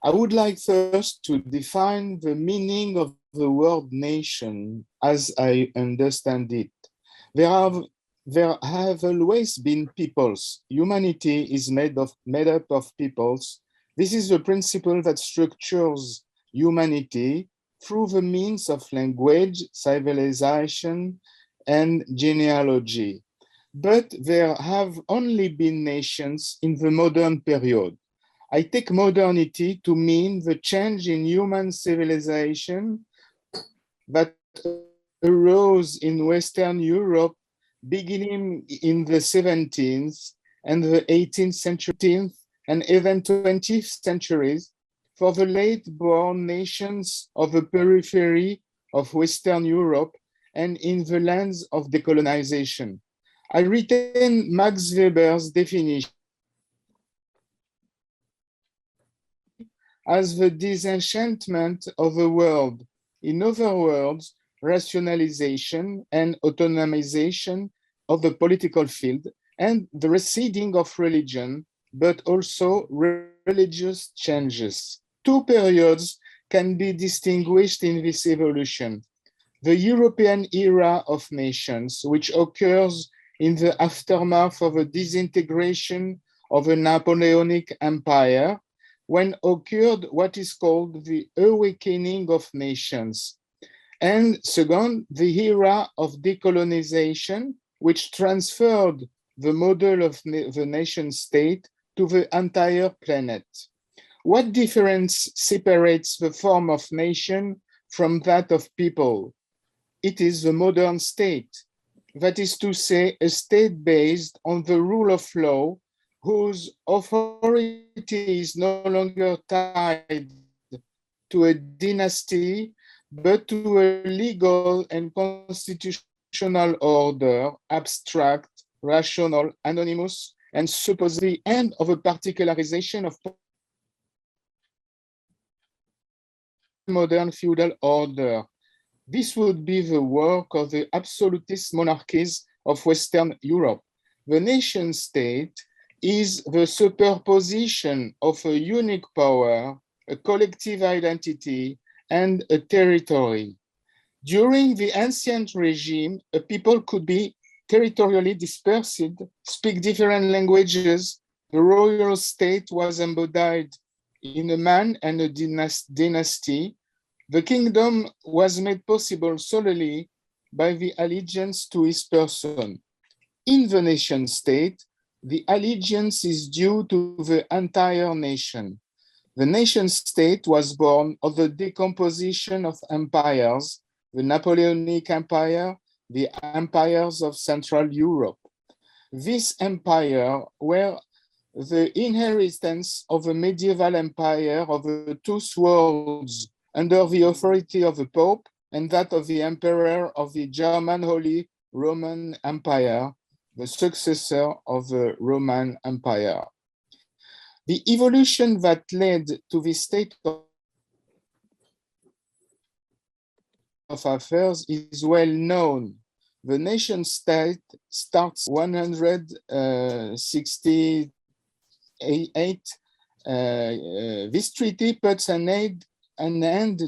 I would like first to define the meaning of the word nation as I understand it. There have always been peoples. Humanity is made up of peoples. This is the principle that structures humanity through the means of language, civilization, and genealogy. But there have only been nations in the modern period. I take modernity to mean the change in human civilization that arose in Western Europe beginning in the 17th and the 18th century and even 20th centuries for the late-born nations of the periphery of Western Europe and in the lands of decolonization. I retain Max Weber's definition as the disenchantment of the world. In other words, rationalization and autonomization of the political field and the receding of religion, but also religious changes. Two periods can be distinguished in this evolution. The European era of nations, which occurs in the aftermath of the disintegration of the Napoleonic Empire, when occurred what is called the awakening of nations. And second, the era of decolonization, which transferred the model of the nation state to the entire planet. What difference separates the form of nation from that of people? It is the modern state. That is to say, a state based on the rule of law, whose authority is no longer tied to a dynasty, but to a legal and constitutional order, abstract, rational, anonymous, and suppose the end of a particularization of modern feudal order. This would be the work of the absolutist monarchies of Western Europe. The nation state is the superposition of a unique power, a collective identity, and a territory. During the ancient regime, a people could be territorially dispersed, speak different languages. The royal state was embodied in a man and a dynasty. The kingdom was made possible solely by the allegiance to his person. In the nation state, the allegiance is due to the entire nation. The nation state was born of the decomposition of empires, the Napoleonic Empire, the empires of Central Europe. These empires were the inheritance of the medieval empire of the two worlds under the authority of the Pope and that of the Emperor of the German Holy Roman Empire, the successor of the Roman Empire. The evolution that led to this state of affairs is well known. The nation state starts 168. This treaty puts an end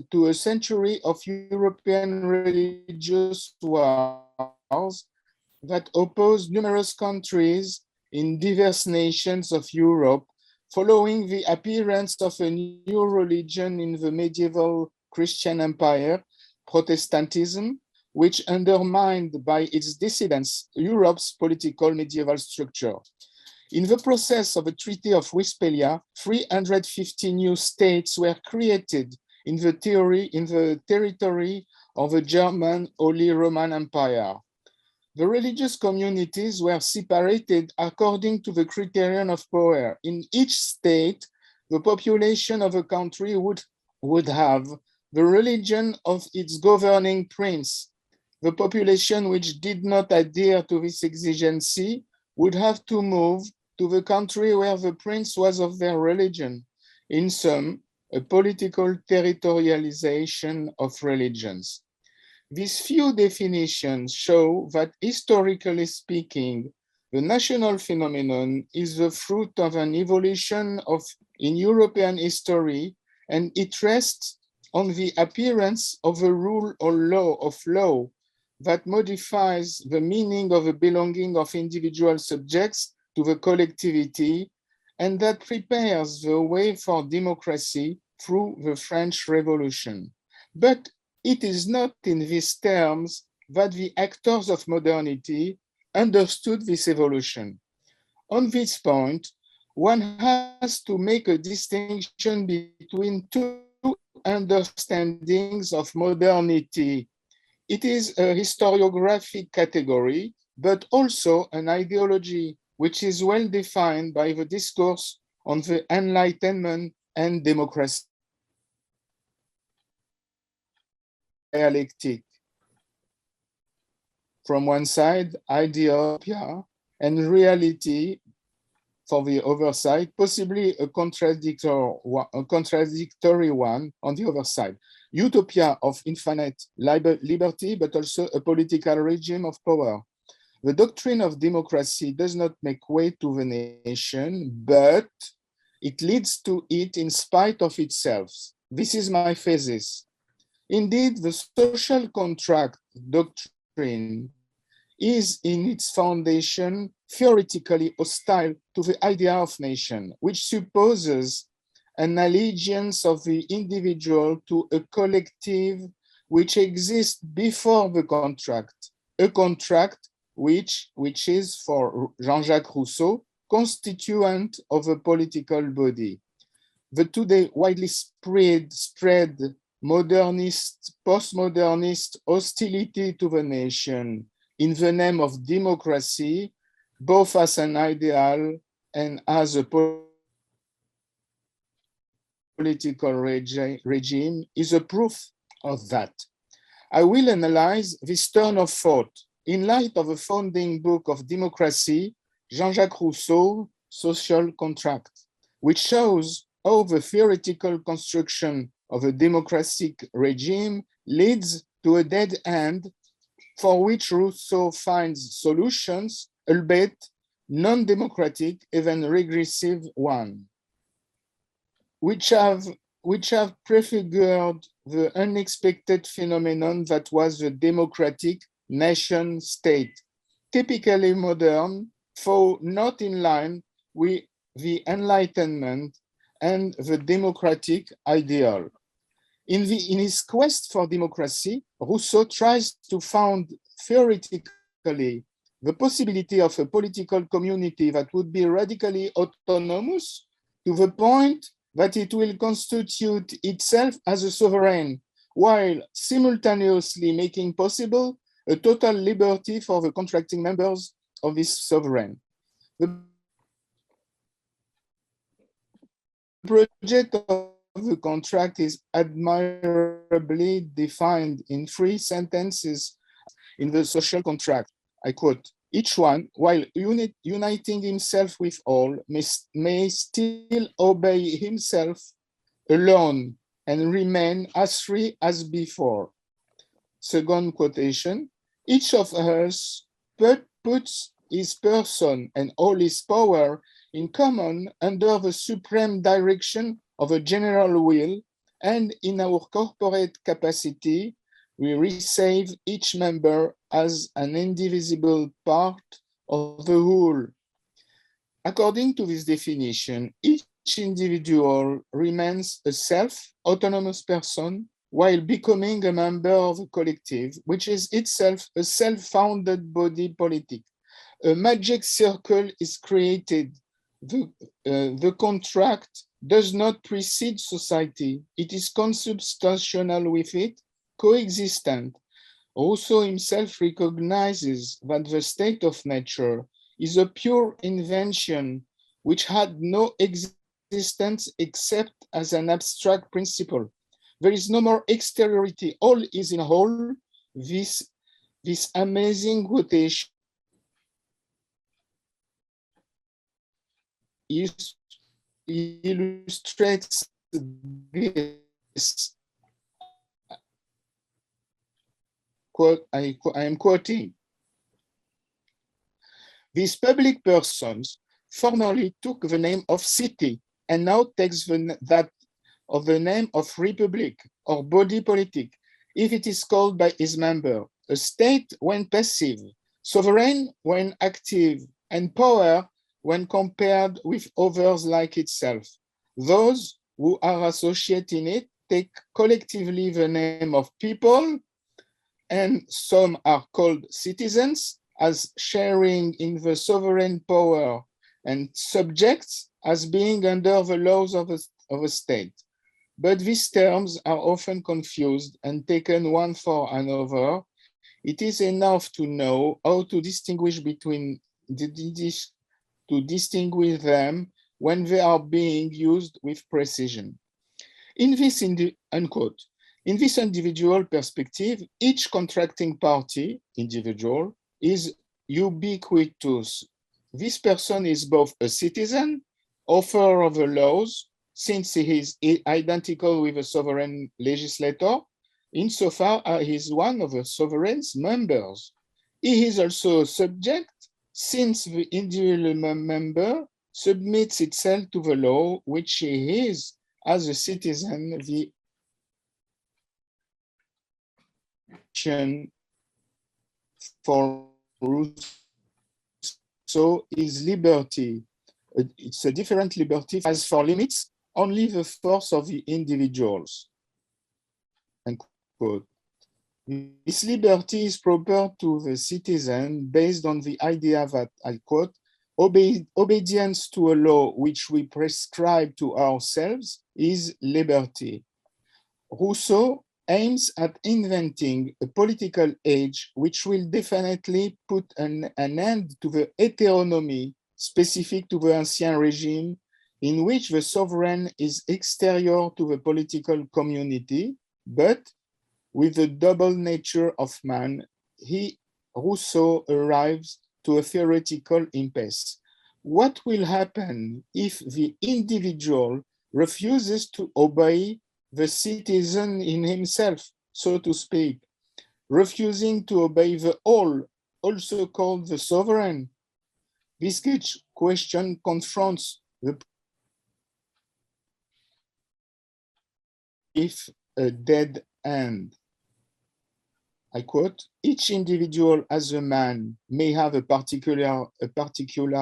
to a century of European religious wars that opposed numerous countries in diverse nations of Europe, following the appearance of a new religion in the medieval Christian empire, Protestantism, which undermined by its dissidents Europe's political medieval structure. In the process of the Treaty of Westphalia, 350 new states were created in the territory of the German Holy Roman Empire. The religious communities were separated according to the criterion of power. In each state, the population of a country would have the religion of its governing prince. The population which did not adhere to this exigency would have to move to the country where the prince was of their religion. In sum, a political territorialization of religions. These few definitions show that, historically speaking, the national phenomenon is the fruit of an evolution of in European history, and it rests on the appearance of a rule or law of law that modifies the meaning of the belonging of individual subjects to the collectivity, and that prepares the way for democracy through the French Revolution. But it is not in these terms that the actors of modernity understood this evolution. On this point, one has to make a distinction between two understandings of modernity. It is a historiographic category, but also an ideology, which is well defined by the discourse on the Enlightenment and democracy dialectic. From one side, idea and reality for the other side, possibly a contradictory one on the other side. Utopia of infinite liberty, but also a political regime of power. The doctrine of democracy does not make way to the nation, but it leads to it in spite of itself. This is my thesis. Indeed, the social contract doctrine is in its foundation theoretically hostile to the idea of nation, which supposes an allegiance of the individual to a collective which exists before the contract, a contract which is, for Jean-Jacques Rousseau, constituent of a political body. The today widely spread modernist, postmodernist hostility to the nation in the name of democracy, both as an ideal and as a political regime, is a proof of that. I will analyze this turn of thought in light of the founding book of democracy, Jean-Jacques Rousseau, Social Contract, which shows how the theoretical construction of a democratic regime leads to a dead end for which Rousseau finds solutions, albeit non-democratic, even regressive one, which have prefigured the unexpected phenomenon that was the democratic nation state, typically modern, though not in line with the Enlightenment and the democratic ideal. In his quest for democracy, Rousseau tries to found theoretically the possibility of a political community that would be radically autonomous to the point that it will constitute itself as a sovereign, while simultaneously making possible a total liberty for the contracting members of this sovereign. The project of the contract is admirably defined in 3 sentences in the social contract. I quote, "Each one, while uniting himself with all, may still obey himself alone and remain as free as before." Second quotation, "Each of us puts his person and all his power in common under the supreme direction of a general will, and in our corporate capacity, we receive each member as an indivisible part of the whole." According to this definition, each individual remains a self-autonomous person while becoming a member of a collective, which is itself a self-founded body politic. A magic circle is created. The contract does not precede society. It is consubstantial with it, coexistent. Rousseau himself recognizes that the state of nature is a pure invention which had no existence except as an abstract principle. There is no more exteriority. All is in whole. This amazing quotation illustrates this. Quote, I am quoting, "These public persons formerly took the name of city and now takes that of the name of republic or body politic, if it is called by his member, a state when passive, sovereign when active, and power when compared with others like itself. Those who are associated in it take collectively the name of people, and some are called citizens as sharing in the sovereign power, and subjects as being under the laws of a state. But these terms are often confused and taken one for another. It is enough to know how to distinguish between to distinguish them when they are being used with precision. In this unquote, in this individual perspective, each contracting party, individual, is ubiquitous. This person is both a citizen, author of the laws, since he is identical with a sovereign legislator, insofar as he is one of the sovereign's members. He is also a subject, since the individual member submits itself to the law, which he is, as a citizen, the action for Rousseau is liberty. It's a different liberty as for limits only the force of the individuals. Unquote. This liberty is proper to the citizen based on the idea that, I quote, obedience to a law which we prescribe to ourselves is liberty. Rousseau aims at inventing a political age which will definitely put an end to the heteronomy specific to the ancien regime, in which the sovereign is exterior to the political community, but with the double nature of man, Rousseau arrives to a theoretical impasse. What will happen if the individual refuses to obey the citizen in himself, so to speak, refusing to obey the whole, also called the sovereign? This question confronts the if a dead end. I quote, each individual as a man may have a particular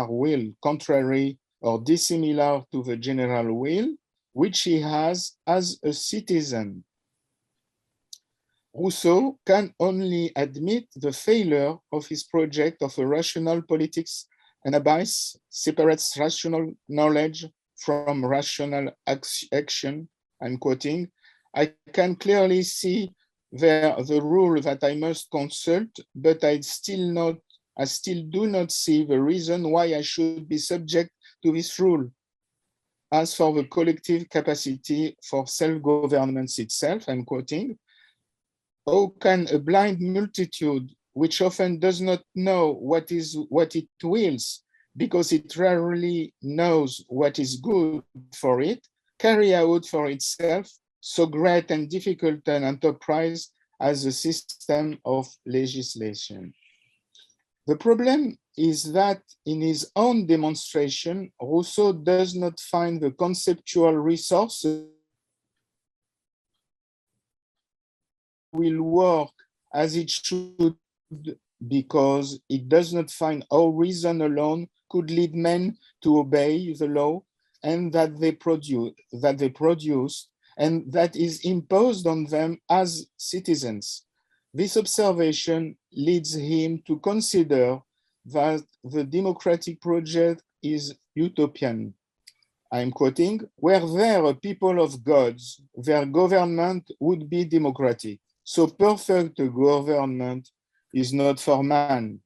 will contrary or dissimilar to the general will, which he has as a citizen. Rousseau can only admit the failure of his project of a rational politics, and abyss separates rational knowledge from rational action. I'm quoting, I can clearly see there the rule that I must consult, but I still do not see the reason why I should be subject to this rule. As for the collective capacity for self-governance itself, I'm quoting, how can a blind multitude, which often does not know what it wills, because it rarely knows what is good for it, carry out for itself so great and difficult an enterprise as a system of legislation? The problem is that in his own demonstration, Rousseau does not find the conceptual resources will work as it should, because it does not find how reason alone could lead men to obey the law and that they produce and that is imposed on them as citizens. This observation leads him to consider that the democratic project is utopian. I'm quoting, were there a people of gods, their government would be democratic. So perfect a government is not for man.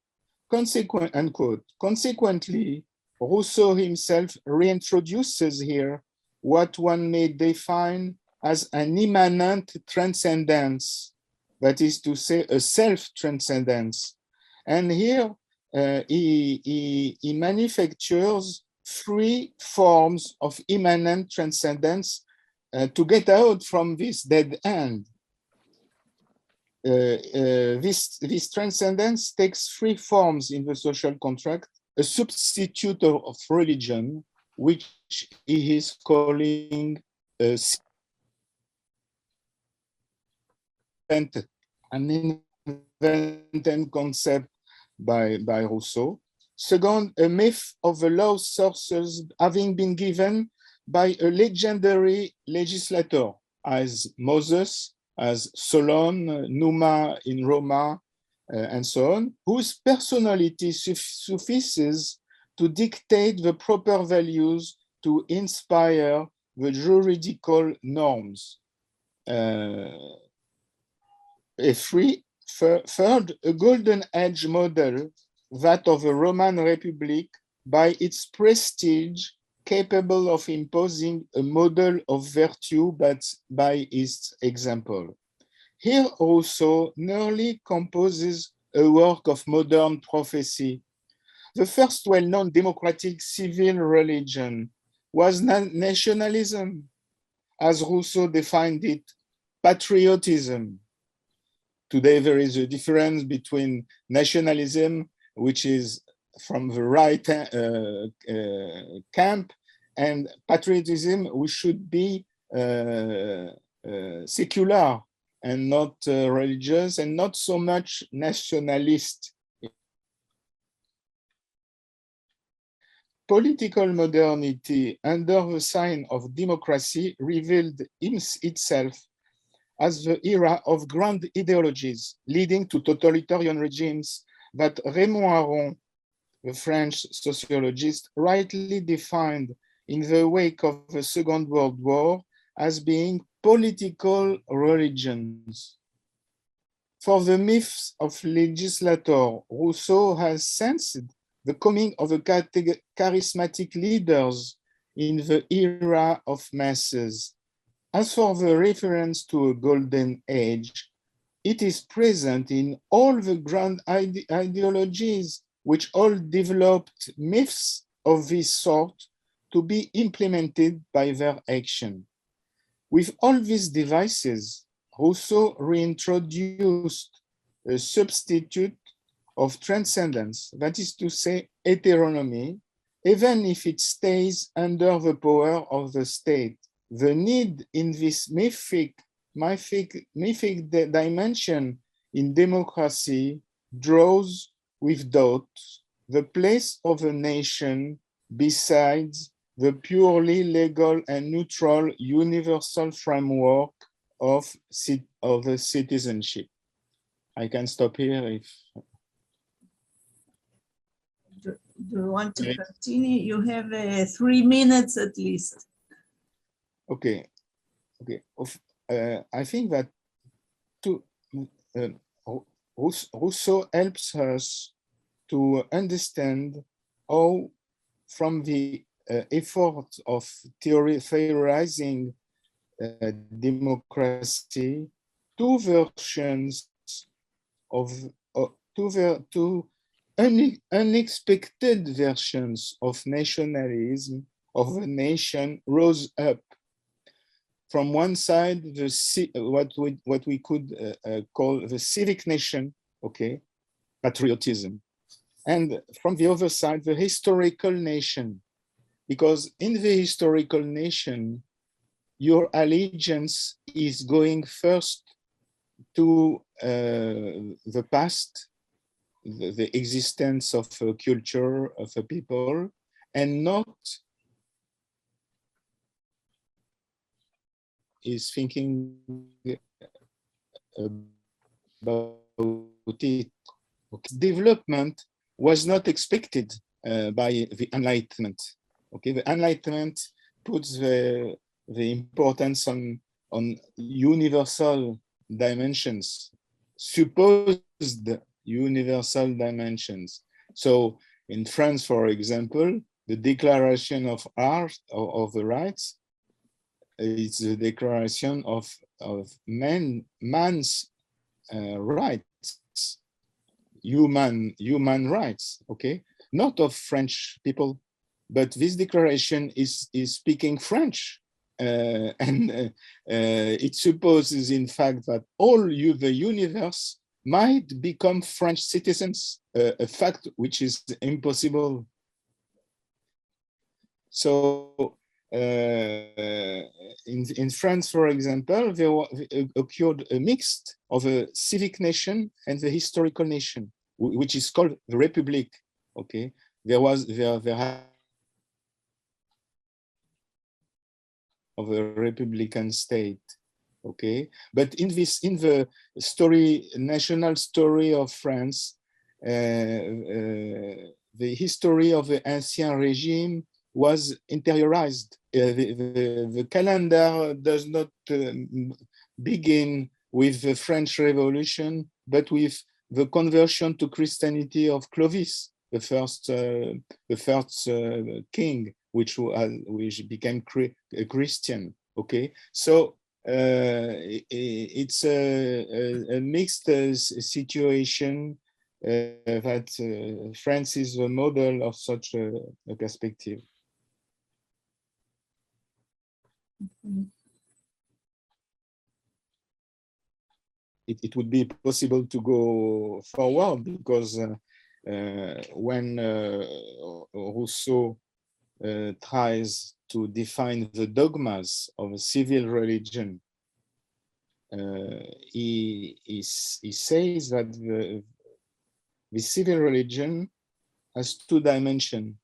Consequently, Rousseau himself reintroduces here what one may define as an immanent transcendence, that is to say, a self-transcendence. And here he manufactures three forms of immanent transcendence to get out from this dead end. This transcendence takes three forms in the social contract: a substitute of religion, which he is calling an invented concept by Rousseau. Second, a myth of the law sources having been given by a legendary legislator as Moses, as Solon, Numa in Roma, and so on, whose personality suffices to dictate the proper values to inspire the juridical norms. Third, a golden age model, that of a Roman Republic, by its prestige, capable of imposing a model of virtue but by its example. Here also Nearly composes a work of modern prophecy. The first well-known democratic civil religion was nationalism, as Rousseau defined it, patriotism. Today, there is a difference between nationalism, which is from the right camp, and patriotism, which should be secular and not religious and not so much nationalist. Political modernity under the sign of democracy revealed itself as the era of grand ideologies leading to totalitarian regimes that Raymond Aron, the French sociologist, rightly defined in the wake of the Second World War as being political religions. For the myths of legislator, Rousseau has sensed the coming of the charismatic leaders in the era of masses. As for the reference to a golden age, it is present in all the grand ideologies, which all developed myths of this sort to be implemented by their action. With all these devices, Rousseau reintroduced a substitute of transcendence, that is to say, heteronomy, even if it stays under the power of the state. The need in this mythic dimension in democracy draws with doubt the place of a nation besides the purely legal and neutral universal framework of the citizenship. I can stop here if... Do you want to continue? You have 3 minutes at least. Okay. I think that Rousseau helps us to understand how, from the effort of theorizing democracy, two versions of two unexpected versions of nationalism of a nation rose up. From one side, what we could call the civic nation, okay, patriotism, and from the other side, the historical nation, because in the historical nation, your allegiance is going first to the past, the existence of a culture, of a people, and not is thinking about it. Okay. Development was not expected by the Enlightenment. Okay, the Enlightenment puts the importance on universal dimensions, supposed universal dimensions. So in France, for example, the Declaration of the Rights, it's the declaration of man's rights, human rights, okay? Not of French people, but this declaration is speaking French. And it supposes, in fact, that all the universe might become French citizens, a fact which is impossible. So in France, for example, there occurred a mix of a civic nation and the historical nation, which is called the Republic. Okay, there had of a republican state. Okay, but in the story, national story of France, the history of the ancien regime was interiorized. The calendar does not begin with the French Revolution, but with the conversion to Christianity of Clovis, the first king, which became a Christian. Okay, so it's a mixed situation that France is a model of such a perspective. It would be possible to go forward because when Rousseau tries to define the dogmas of a civil religion, he says that the civil religion has two dimensions.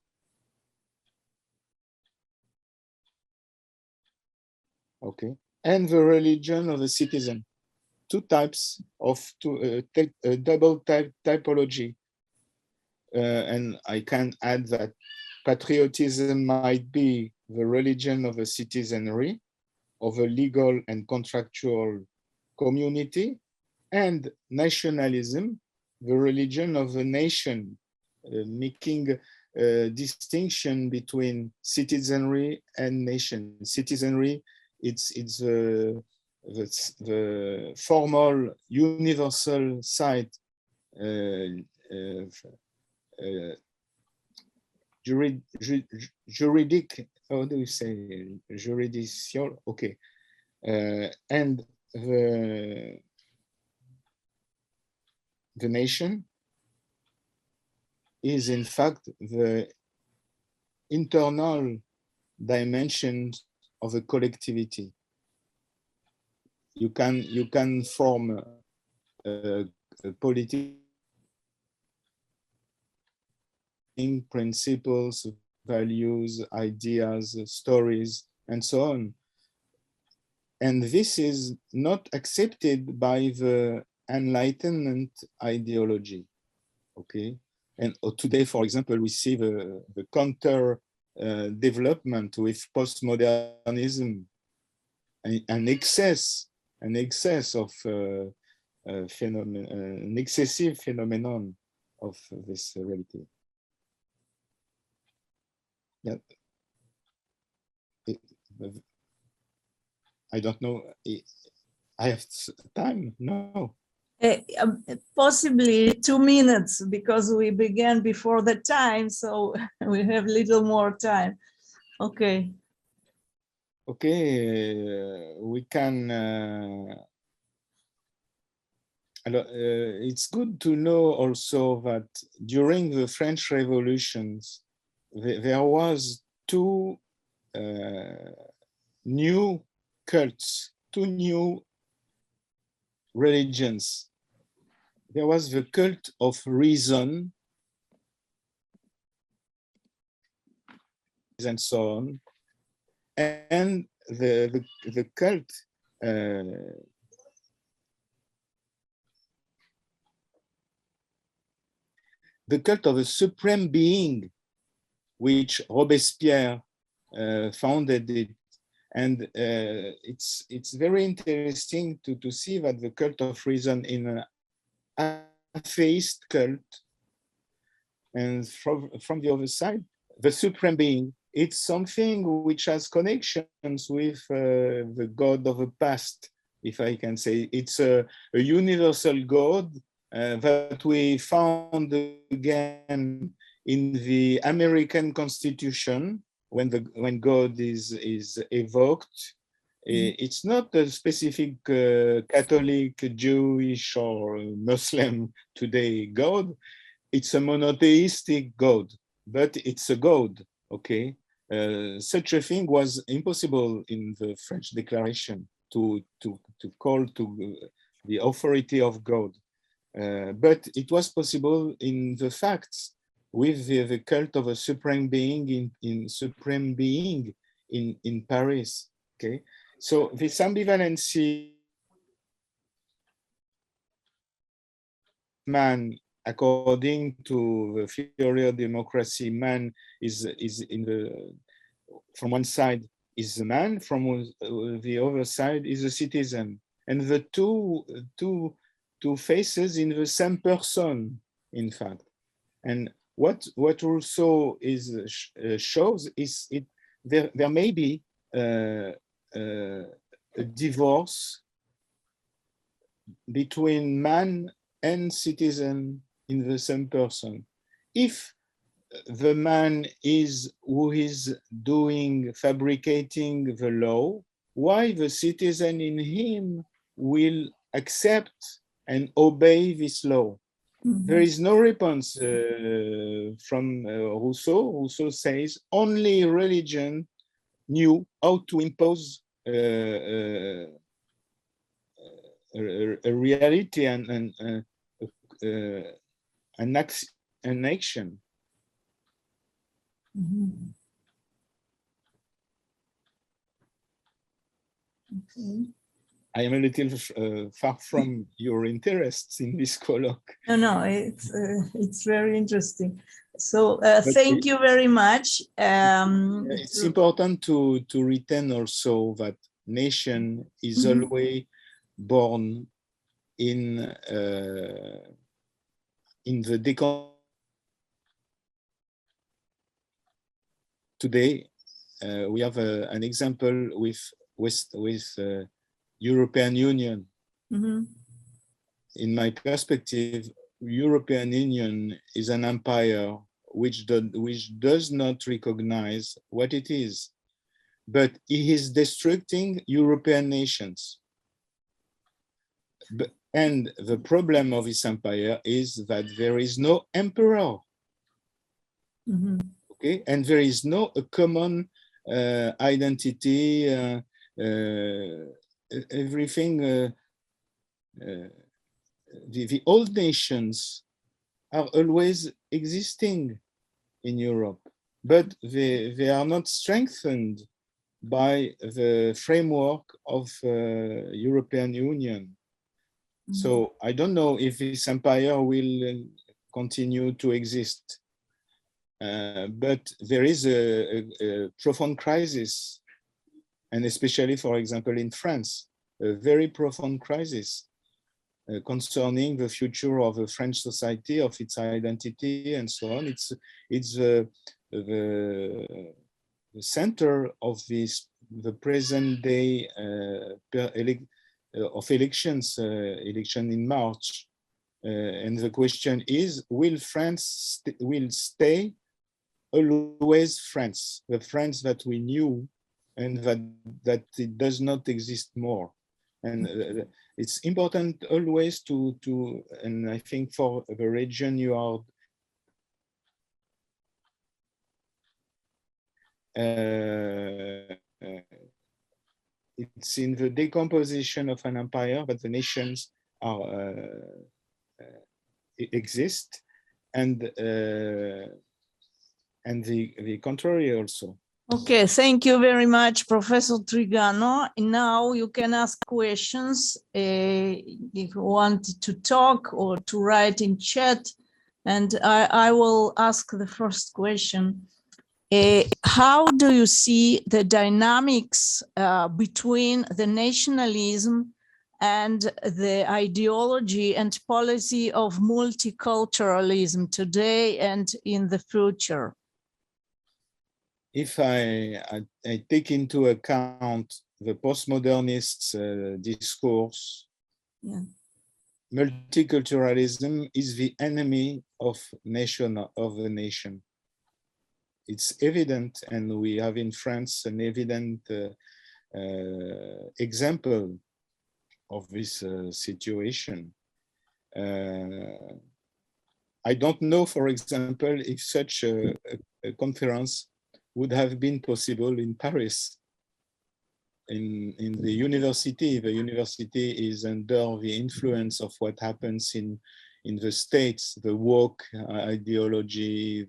Okay, and the religion of the citizen, two types of double typology. And I can add that patriotism might be the religion of a citizenry, of a legal and contractual community, and nationalism, the religion of a nation, making a distinction between citizenry and nation. Citizenry, it's the formal universal side, juridic, how do we say, juridical, okay, and the nation is in fact the internal dimension of a collectivity. You can form a political principles, values, ideas, stories, and so on. And this is not accepted by the Enlightenment ideology. Okay, and today, for example, we see the counter development with postmodernism, an excess of an excessive phenomenon of this reality. Yeah. I don't know. I have time? No. Possibly 2 minutes, because we began before the time, so we have little more time. Okay. Okay, we can. It's good to know also that during the French revolutions, there was two new cults, two new religions. There was the cult of reason and so on, and the cult the cult of a supreme being, which Robespierre founded it. And it's very interesting to see that the cult of reason in an atheist cult, and from the other side, the supreme being, it's something which has connections with the God of the past, if I can say. It's a universal God that we found again in the American Constitution, when God is evoked. It's not a specific Catholic, Jewish, or Muslim today God. It's a monotheistic God, but it's a God, okay? such a thing was impossible in the French Declaration to call to the authority of God. But it was possible in the facts with the cult of a supreme being in Paris. Okay, so this ambivalency, man, according to the theory of democracy, man is in the, from one side is the man, from the other side is a citizen, and the two faces in the same person, in fact. And what Rousseau shows is there may be a divorce between man and citizen in the same person. If the man is who is fabricating the law, why the citizen in him will accept and obey this law? Mm-hmm. There is no response from Rousseau. Rousseau says only religion knew how to impose a reality and an action. Mm-hmm. Okay. I am a little far from your interests in this colloque. No, it's very interesting. So thank you very much. It's important to retain also that nation is mm-hmm. always born in the decomposition. Today, we have an example with European Union. Mm-hmm. In my perspective, European Union is an empire which does not recognize what it is, but it is destructing European nations. And the problem of this empire is that there is no emperor. Mm-hmm. Okay, and there is no common identity. Everything. The old nations are always existing in Europe, but they are not strengthened by the framework of European Union. Mm-hmm. So I don't know if this empire will continue to exist. But there is a profound crisis, and especially, for example, in France, a very profound crisis concerning the future of the French society, of its identity, and so on. It's the center of the present day of elections, election in March, and the question is: will France will stay always France, the France that we knew, and that it does not exist more? And it's important always to, and I think for the region you are, it's in the decomposition of an empire that the nations are exist, and the contrary also. Okay, thank you very much, Professor Trigano. Now you can ask questions if you want to talk or to write in chat. And I will ask the first question. How do you see the dynamics between the nationalism and the ideology and policy of multiculturalism today and in the future? If I take into account the postmodernist discourse, yeah, multiculturalism is the enemy of the nation. It's evident, and we have in France an evident example of this situation. I don't know, for example, if such a conference would have been possible in Paris. In the university is under the influence of what happens in the States, the woke ideology,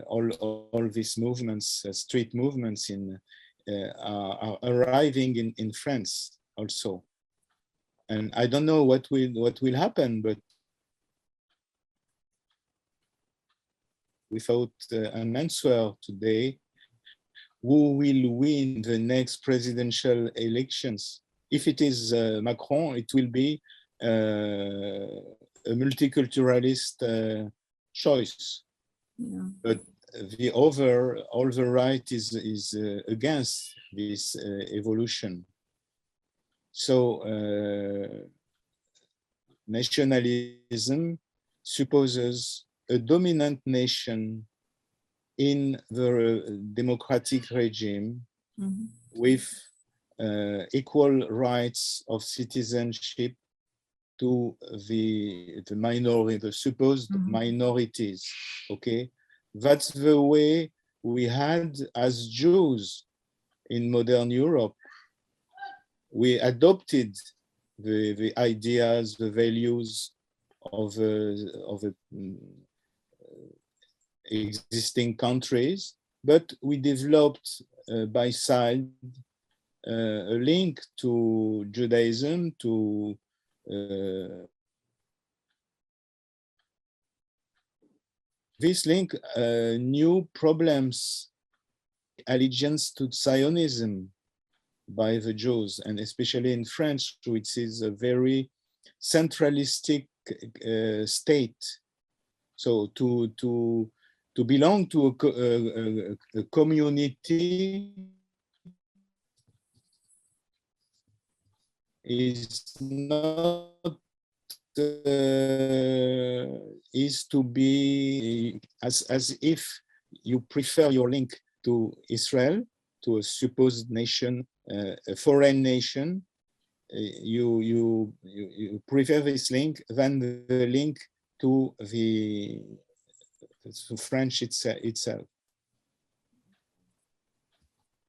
all these movements, street movements are arriving in France also. And I don't know what will happen, but without an answer today, who will win the next presidential elections? If it is Macron, it will be a multiculturalist choice. Yeah. But all the right is against this evolution. So nationalism supposes a dominant nation in the democratic regime with equal rights of citizenship to the minority, the supposed minorities, okay? That's the way we had as Jews in modern Europe. We adopted the ideas, the values of existing countries, but we developed by side a link to Judaism, to this link, new problems, allegiance to Zionism by the Jews, and especially in France, which is a very centralistic state. So to belong to a community is not is to be as if you prefer your link to Israel, to a supposed nation, a foreign nation. You prefer this link than the link to the French itself.